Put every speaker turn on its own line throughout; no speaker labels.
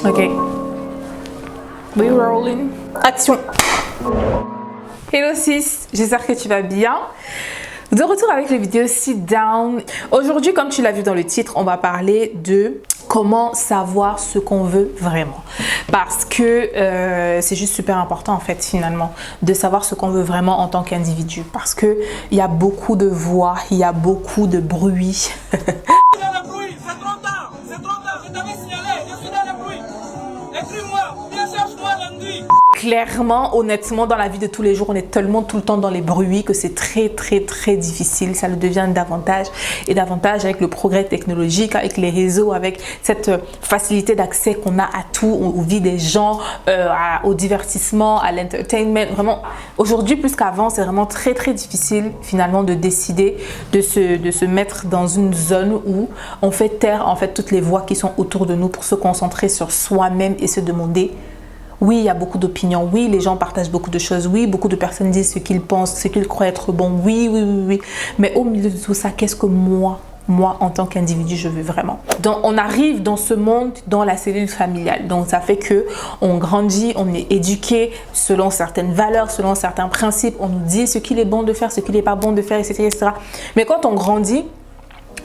Ok. We rolling. Action. Hello sis, j'espère que tu vas bien. De retour avec les vidéos Sit Down. Aujourd'hui, comme tu l'as vu dans le titre, on va parler de comment savoir ce qu'on veut vraiment. Parce que c'est juste super important en fait finalement de savoir ce qu'on veut vraiment en tant qu'individu. Parce que il y a beaucoup de voix, il y a beaucoup de bruit. Clairement, honnêtement, dans la vie de tous les jours, on est tellement tout le temps dans les bruits que c'est très difficile. Ça le devient davantage et davantage avec le progrès technologique, avec les réseaux, avec cette facilité d'accès qu'on a à tout, aux vies des gens, au divertissement, à l'entertainment. Vraiment, aujourd'hui plus qu'avant, c'est vraiment très difficile finalement de décider de se mettre dans une zone où on fait taire en fait toutes les voix qui sont autour de nous pour se concentrer sur soi-même et se demander. Oui, il y a beaucoup d'opinions. Oui, les gens partagent beaucoup de choses. Oui, beaucoup de personnes disent ce qu'ils pensent, ce qu'ils croient être bon. Oui. Mais au milieu de tout ça, qu'est-ce que moi, en tant qu'individu, je veux vraiment? Donc, on arrive dans ce monde, dans la cellule familiale. Donc, ça fait que on grandit, on est éduqué selon certaines valeurs, selon certains principes. On nous dit ce qu'il est bon de faire, ce qu'il n'est pas bon de faire, etc. Mais quand on grandit,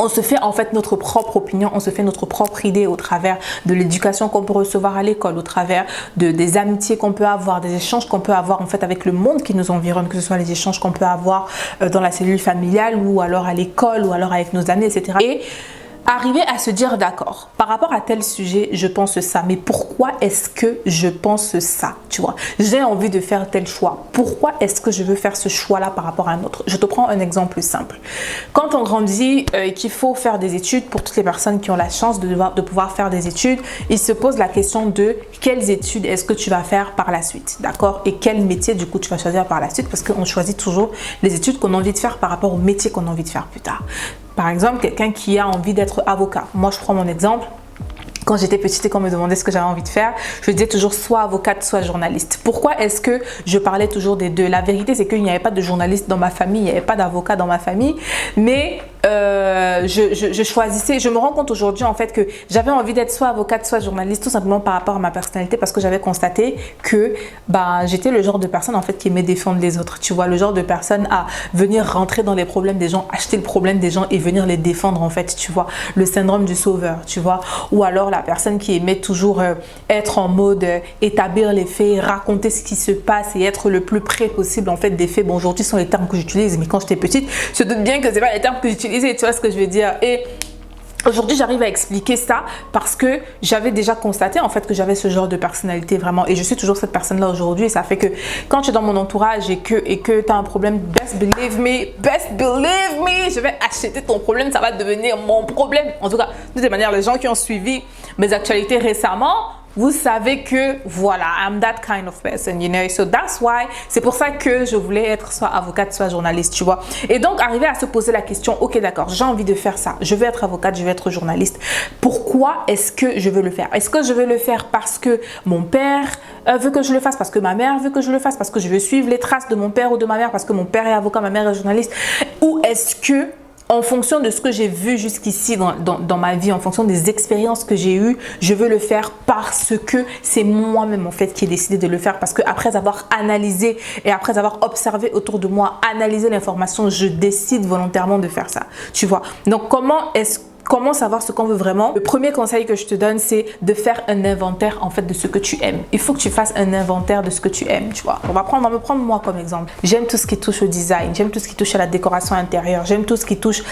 on se fait en fait notre propre opinion, on se fait notre propre idée au travers de l'éducation qu'on peut recevoir à l'école, au travers des amitiés qu'on peut avoir, des échanges qu'on peut avoir en fait avec le monde qui nous environne, que ce soit les échanges qu'on peut avoir dans la cellule familiale ou alors à l'école ou alors avec nos amis, etc. Et arriver à se dire d'accord, par rapport à tel sujet, je pense ça, mais pourquoi est-ce que je pense ça, tu vois? J'ai envie de faire tel choix. Pourquoi est-ce que je veux faire ce choix-là par rapport à un autre? Je te prends un exemple simple. Quand on grandit et qu'il faut faire des études, pour toutes les personnes qui ont la chance de pouvoir faire des études, ils se posent la question de quelles études est-ce que tu vas faire par la suite, d'accord? Et quel métier du coup tu vas choisir par la suite, parce qu'on choisit toujours les études qu'on a envie de faire par rapport au métier qu'on a envie de faire plus tard. Par exemple, quelqu'un qui a envie d'être avocat. Moi, je prends mon exemple. Quand j'étais petite et qu'on me demandait ce que j'avais envie de faire, je disais toujours soit avocate, soit journaliste. Pourquoi est-ce que je parlais toujours des deux? La vérité, c'est qu'il n'y avait pas de journaliste dans ma famille, il n'y avait pas d'avocat dans ma famille, mais je choisissais. Je me rends compte aujourd'hui en fait que j'avais envie d'être soit avocate, soit journaliste, tout simplement par rapport à ma personnalité, parce que j'avais constaté que j'étais le genre de personne en fait qui aimait défendre les autres. Tu vois, le genre de personne à venir rentrer dans les problèmes des gens, acheter le problème des gens et venir les défendre en fait. Tu vois, le syndrome du sauveur, tu vois, ou alors la personne qui aimait toujours être en mode établir les faits, raconter ce qui se passe et être le plus près possible en fait des faits. Bon, aujourd'hui ce sont les termes que j'utilise, mais quand j'étais petite, je doute bien que c'est pas les termes que j'utilisais, tu vois ce que je veux dire. Et aujourd'hui, j'arrive à expliquer ça parce que j'avais déjà constaté en fait que j'avais ce genre de personnalité vraiment, et je suis toujours cette personne-là aujourd'hui. Et ça fait que quand tu es dans mon entourage et que tu as un problème, best believe me, je vais acheter ton problème, ça va devenir mon problème. En tout cas, de toute manière, les gens qui ont suivi mes actualités récemment, vous savez que voilà, I'm that kind of person, you know, so that's why, c'est pour ça que je voulais être soit avocate, soit journaliste, tu vois. Et donc, arriver à se poser la question, ok, d'accord, j'ai envie de faire ça, je veux être avocate, je veux être journaliste. Pourquoi est-ce que je veux le faire? Est-ce que je veux le faire parce que mon père veut que je le fasse, parce que ma mère veut que je le fasse, parce que je veux suivre les traces de mon père ou de ma mère, parce que mon père est avocat, ma mère est journaliste? Ou est-ce que en fonction de ce que j'ai vu jusqu'ici dans ma vie, en fonction des expériences que j'ai eues, je veux le faire parce que c'est moi-même en fait qui ai décidé de le faire, parce que après avoir analysé et après avoir observé autour de moi, analysé l'information, je décide volontairement de faire ça, tu vois. Donc comment savoir ce qu'on veut vraiment? Le premier conseil que je te donne, c'est de faire un inventaire en fait de ce que tu aimes. Il faut que tu fasses un inventaire de ce que tu aimes, tu vois. On va me prendre moi comme exemple. J'aime tout ce qui touche au design, j'aime tout ce qui touche à la décoration intérieure, j'aime tout ce qui touche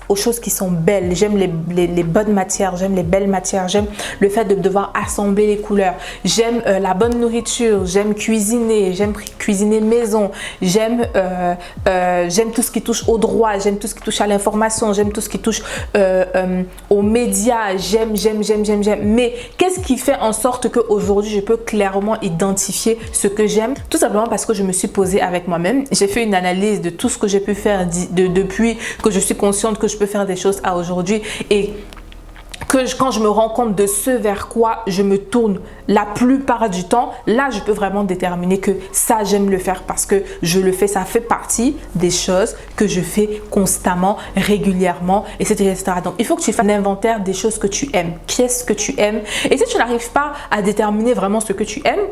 aux choses qui sont belles, j'aime les bonnes matières, j'aime les belles matières, j'aime le fait de devoir assembler les couleurs, j'aime la bonne nourriture, j'aime cuisiner, j'aime cuisiner maison, j'aime tout ce qui touche au droit, j'aime tout ce qui touche à l'information, j'aime tout ce qui touche aux médias, j'aime. Mais qu'est-ce qui fait en sorte qu'aujourd'hui, je peux clairement identifier ce que j'aime? Tout simplement parce que je me suis posée avec moi-même. J'ai fait une analyse de tout ce que j'ai pu faire depuis que je suis consciente que je peux faire des choses à aujourd'hui. Et quand je me rends compte de ce vers quoi je me tourne la plupart du temps, là je peux vraiment déterminer que ça j'aime le faire parce que je le fais, ça fait partie des choses que je fais constamment, régulièrement, etc. Donc il faut que tu fasses un inventaire des choses que tu aimes. Qu'est-ce que tu aimes? Et si tu n'arrives pas à déterminer vraiment ce que tu aimes,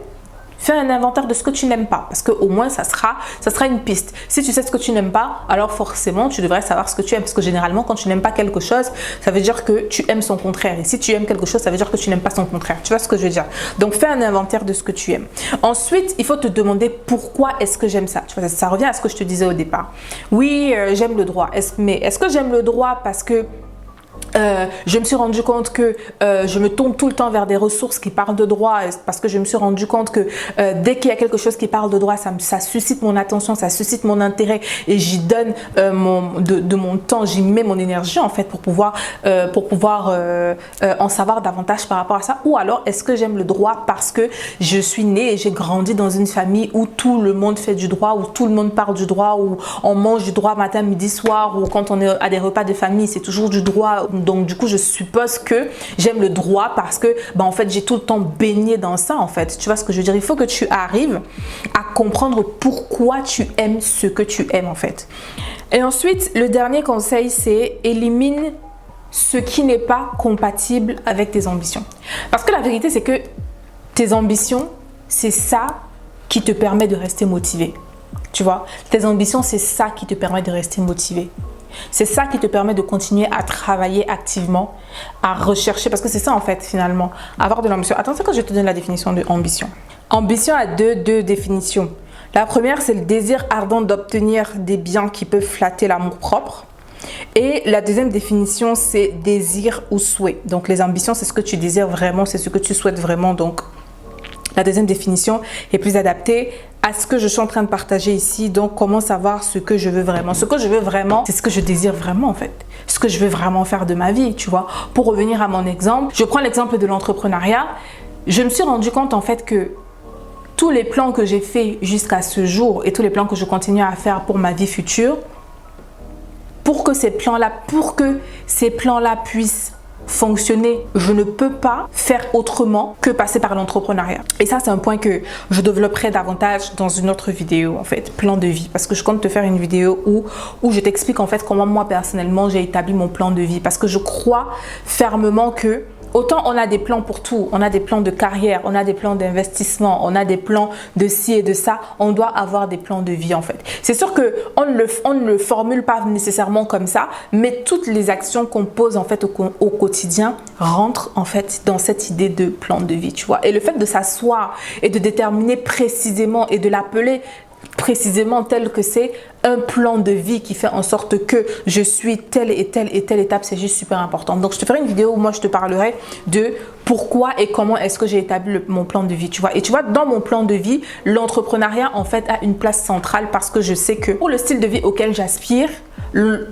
fais un inventaire de ce que tu n'aimes pas parce qu'au moins ça sera une piste. Si tu sais ce que tu n'aimes pas, alors forcément tu devrais savoir ce que tu aimes parce que généralement quand tu n'aimes pas quelque chose, ça veut dire que tu aimes son contraire. Et si tu aimes quelque chose, ça veut dire que tu n'aimes pas son contraire. Tu vois ce que je veux dire? Donc fais un inventaire de ce que tu aimes. Ensuite, il faut te demander pourquoi est-ce que j'aime ça. Tu vois, ça revient à ce que je te disais au départ. Oui, j'aime le droit. Mais est-ce que j'aime le droit parce que je me suis rendu compte que je me tourne tout le temps vers des ressources qui parlent de droit parce que je me suis rendu compte que dès qu'il y a quelque chose qui parle de droit, ça suscite mon attention, ça suscite mon intérêt et j'y donne de mon temps, j'y mets mon énergie en fait pour pouvoir en savoir davantage par rapport à ça. Ou alors est-ce que j'aime le droit parce que je suis née et j'ai grandi dans une famille où tout le monde fait du droit, où tout le monde parle du droit, où on mange du droit matin, midi, soir, ou quand on est à des repas de famille, c'est toujours du droit. Donc du coup je suppose que j'aime le droit parce que en fait j'ai tout le temps baigné dans ça en fait. Tu vois ce que je veux dire? Il faut que tu arrives à comprendre pourquoi tu aimes ce que tu aimes en fait. Et ensuite le dernier conseil c'est élimine ce qui n'est pas compatible avec tes ambitions. Parce que la vérité c'est que tes ambitions c'est ça qui te permet de rester motivé. Tu vois? Tes ambitions c'est ça qui te permet de rester motivé. C'est ça qui te permet de continuer à travailler activement, à rechercher, parce que c'est ça en fait finalement, avoir de l'ambition. Attends, c'est quand je te donne la définition de ambition. Ambition a deux définitions. La première, c'est le désir ardent d'obtenir des biens qui peuvent flatter l'amour-propre. Et la deuxième définition, c'est désir ou souhait. Donc les ambitions, c'est ce que tu désires vraiment, c'est ce que tu souhaites vraiment. Donc la deuxième définition est plus adaptée à ce que je suis en train de partager ici. Donc, comment savoir ce que je veux vraiment? Ce que je veux vraiment, c'est ce que je désire vraiment en fait. Ce que je veux vraiment faire de ma vie, tu vois. Pour revenir à mon exemple, je prends l'exemple de l'entrepreneuriat. Je me suis rendu compte en fait que tous les plans que j'ai faits jusqu'à ce jour et tous les plans que je continue à faire pour ma vie future, pour que ces plans-là puissent fonctionner, je ne peux pas faire autrement que passer par l'entrepreneuriat. Et ça, c'est un point que je développerai davantage dans une autre vidéo, en fait, plan de vie. Parce que je compte te faire une vidéo où je t'explique en fait comment moi, personnellement, j'ai établi mon plan de vie. Parce que je crois fermement que autant on a des plans pour tout, on a des plans de carrière, on a des plans d'investissement, on a des plans de ci et de ça, on doit avoir des plans de vie en fait. C'est sûr qu'on ne le formule pas nécessairement comme ça, mais toutes les actions qu'on pose en fait au quotidien rentrent en fait dans cette idée de plan de vie, tu vois. Et le fait de s'asseoir et de déterminer précisément et de l'appeler précisément tel que c'est un plan de vie qui fait en sorte que je suis telle et telle et telle étape, c'est juste super important. Donc je te ferai une vidéo où moi je te parlerai de pourquoi et comment est-ce que j'ai établi mon plan de vie, tu vois. Et tu vois, dans mon plan de vie, l'entrepreneuriat en fait a une place centrale parce que je sais que pour le style de vie auquel j'aspire, il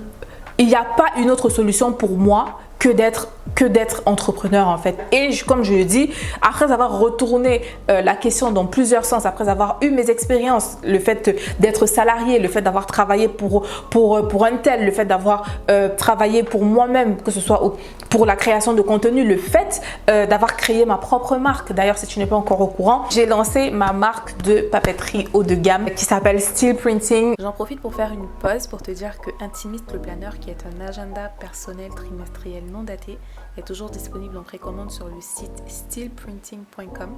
n'y a pas une autre solution pour moi que d'être entrepreneur en fait. Et comme je le dis, après avoir retourné la question dans plusieurs sens, après avoir eu mes expériences, le fait d'être salarié, le fait d'avoir travaillé pour un tel, le fait d'avoir travaillé pour moi-même, que ce soit pour la création de contenu, le fait d'avoir créé ma propre marque. D'ailleurs, si tu n'es pas encore au courant, j'ai lancé ma marque de papeterie haut de gamme qui s'appelle Steel Printing.
J'en profite pour faire une pause pour te dire que Intimiste le planeur, qui est un agenda personnel trimestriel non daté, est toujours disponible en précommande sur le site steelprinting.com.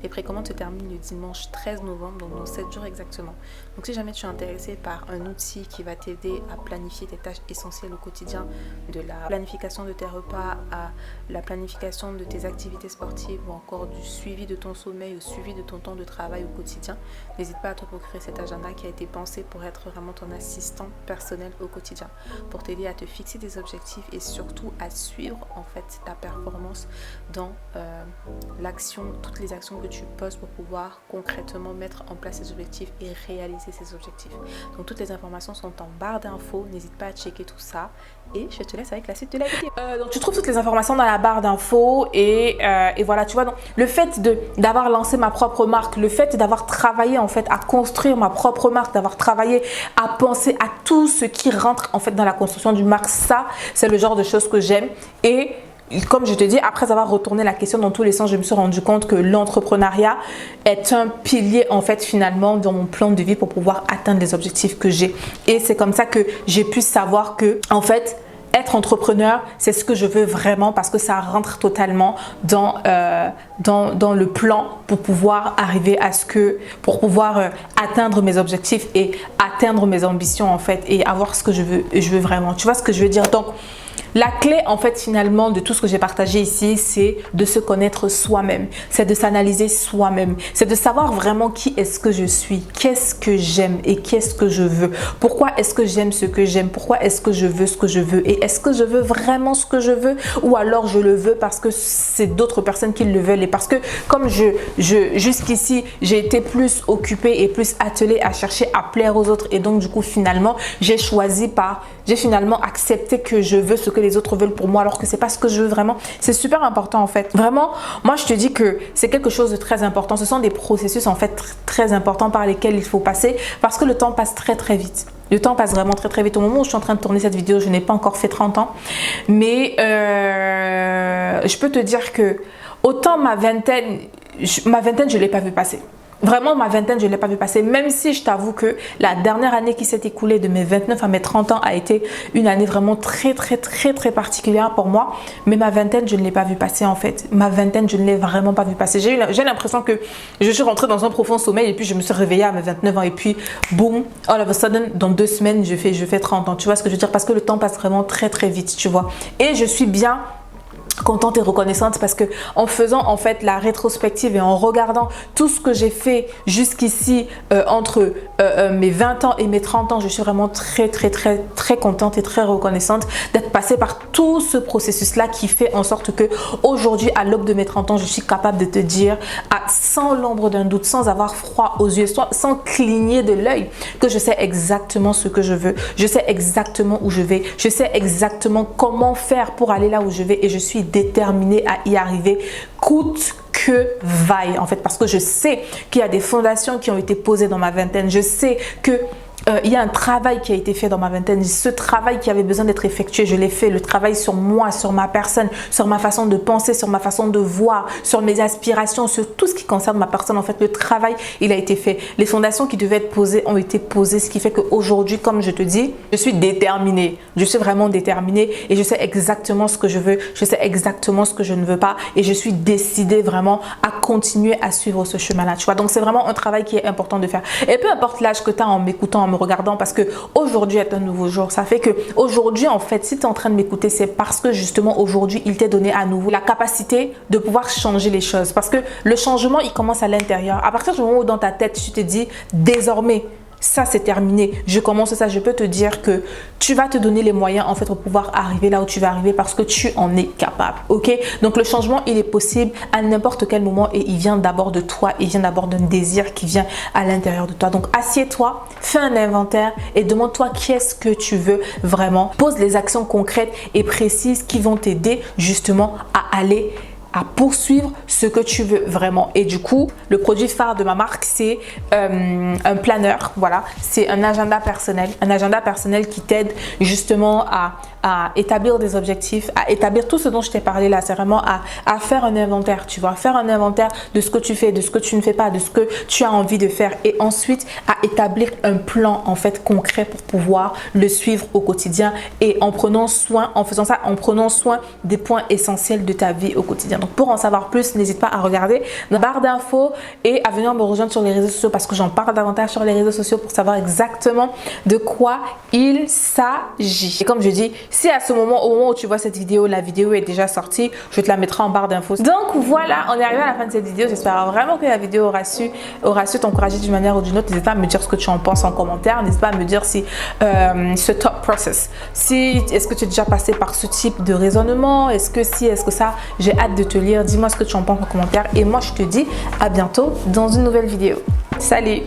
Les précommandes se terminent le dimanche 13 novembre, donc dans 7 jours exactement. Donc si jamais tu es intéressé par un outil qui va t'aider à planifier tes tâches essentielles au quotidien, de la planification de tes repas à la planification de tes activités sportives ou encore du suivi de ton sommeil, au suivi de ton temps de travail au quotidien, n'hésite pas à te procurer cet agenda qui a été pensé pour être vraiment ton assistant personnel au quotidien, pour t'aider à te fixer des objectifs et surtout à suivre en fait ta performance dans l'action, toutes les actions que tu poses pour pouvoir concrètement mettre en place ces objectifs et réaliser ces objectifs. Donc toutes les informations sont en barre d'infos, n'hésite pas à checker tout ça et je te laisse avec la suite de la vidéo.
Donc tu trouves toutes les informations dans la barre d'infos et voilà, tu vois, donc le fait d'avoir lancé ma propre marque, le fait d'avoir travaillé en fait à construire ma propre marque, d'avoir travaillé à penser à tout ce qui rentre en fait dans la construction d'une marque, ça c'est le genre de choses que j'aime et comme je te dis, après avoir retourné la question dans tous les sens, je me suis rendu compte que l'entrepreneuriat est un pilier en fait finalement dans mon plan de vie pour pouvoir atteindre les objectifs que j'ai. Et c'est comme ça que j'ai pu savoir que en fait, être entrepreneur, c'est ce que je veux vraiment parce que ça rentre totalement dans le plan pour pouvoir arriver à pour pouvoir atteindre mes objectifs et atteindre mes ambitions en fait et avoir ce que je veux vraiment. Tu vois ce que je veux dire? Donc, la clé en fait finalement de tout ce que j'ai partagé ici, c'est de se connaître soi-même, c'est de s'analyser soi-même, c'est de savoir vraiment qui est-ce que je suis, qu'est-ce que j'aime et qu'est-ce que je veux, pourquoi est-ce que j'aime ce que j'aime, pourquoi est-ce que je veux ce que je veux et est-ce que je veux vraiment ce que je veux ou alors je le veux parce que c'est d'autres personnes qui le veulent et parce que comme jusqu'ici j'ai été plus occupée et plus attelée à chercher à plaire aux autres et donc du coup finalement j'ai finalement accepté que je veux ce que les autres veulent pour moi alors que c'est pas ce que je veux vraiment. C'est super important en fait. Vraiment, moi je te dis que c'est quelque chose de très important. Ce sont des processus en fait très importants par lesquels il faut passer parce que le temps passe très très vite. Le temps passe vraiment très très vite. Au moment où je suis en train de tourner cette vidéo, je n'ai pas encore fait 30 ans. Mais je peux te dire que autant ma vingtaine, je ne l'ai pas vu passer. Vraiment, ma vingtaine, je ne l'ai pas vu passer, même si je t'avoue que la dernière année qui s'est écoulée de mes 29 à mes 30 ans a été une année vraiment très particulière pour moi. Mais ma vingtaine, je ne l'ai pas vu passer en fait. Ma vingtaine, je ne l'ai vraiment pas vu passer. J'ai l'impression que je suis rentrée dans un profond sommeil et puis je me suis réveillée à mes 29 ans et puis boum, all of a sudden, dans 2 semaines, je fais 30 ans. Tu vois ce que je veux dire? Parce que le temps passe vraiment très vite, tu vois. Et je suis bien contente et reconnaissante parce que en faisant en fait la rétrospective et en regardant tout ce que j'ai fait jusqu'ici entre mes 20 ans et mes 30 ans, je suis vraiment très contente et très reconnaissante d'être passée par tout ce processus là qui fait en sorte que aujourd'hui à l'aube de mes 30 ans, je suis capable de te dire sans l'ombre d'un doute, sans avoir froid aux yeux, sans cligner de l'œil que je sais exactement ce que je veux, je sais exactement où je vais, je sais exactement comment faire pour aller là où je vais et je suis déterminée à y arriver coûte que vaille en fait parce que je sais qu'il y a des fondations qui ont été posées dans ma vingtaine, je sais que il y a un travail qui a été fait dans ma vingtaine. Ce travail qui avait besoin d'être effectué, je l'ai fait. Le travail sur moi, sur ma personne, sur ma façon de penser, sur ma façon de voir, sur mes aspirations, sur tout ce qui concerne ma personne. En fait, le travail, il a été fait. Les fondations qui devaient être posées ont été posées, ce qui fait qu'aujourd'hui, comme je te dis, je suis déterminée. Je suis vraiment déterminée et je sais exactement ce que je veux. Je sais exactement ce que je ne veux pas et je suis décidée vraiment à continuer à suivre ce chemin-là. Tu vois, donc c'est vraiment un travail qui est important de faire. Et peu importe l'âge que tu as en m'écoutant, me regardant parce que aujourd'hui est un nouveau jour. Ça fait que aujourd'hui en fait si tu es en train de m'écouter, c'est parce que justement aujourd'hui il t'est donné à nouveau la capacité de pouvoir changer les choses parce que le changement il commence à l'intérieur. À partir du moment où dans ta tête tu te dis désormais ça c'est terminé, je commence ça, je peux te dire que tu vas te donner les moyens en fait pour pouvoir arriver là où tu vas arriver parce que tu en es capable, ok? Donc le changement il est possible à n'importe quel moment et il vient d'abord de toi, il vient d'abord d'un désir qui vient à l'intérieur de toi. Donc assieds-toi, fais un inventaire et demande-toi qu'est-ce que tu veux vraiment. Pose les actions concrètes et précises qui vont t'aider justement à poursuivre ce que tu veux vraiment. Et du coup, le produit phare de ma marque, c'est un planeur. Voilà, c'est un agenda personnel qui t'aide justement à établir des objectifs, à établir tout ce dont je t'ai parlé là. C'est vraiment à faire un inventaire, tu vois, faire un inventaire de ce que tu fais, de ce que tu ne fais pas, de ce que tu as envie de faire et ensuite à établir un plan en fait concret pour pouvoir le suivre au quotidien et en prenant soin des points essentiels de ta vie au quotidien. Donc pour en savoir plus, n'hésite pas à regarder la barre d'infos et à venir me rejoindre sur les réseaux sociaux parce que j'en parle davantage sur les réseaux sociaux pour savoir exactement de quoi il s'agit. Et comme je dis, si à ce moment, au moment où tu vois cette vidéo, la vidéo est déjà sortie, je te la mettrai en barre d'infos. Donc voilà, on est arrivé à la fin de cette vidéo. J'espère vraiment que la vidéo aura su t'encourager d'une manière ou d'une autre. N'hésite pas à me dire ce que tu en penses en commentaire. N'hésite pas à me dire si ce top process, est-ce que tu es déjà passé par ce type de raisonnement, est-ce que ça, j'ai hâte de te lire. Dis-moi ce que tu en penses en commentaire et moi je te dis à bientôt dans une nouvelle vidéo. Salut!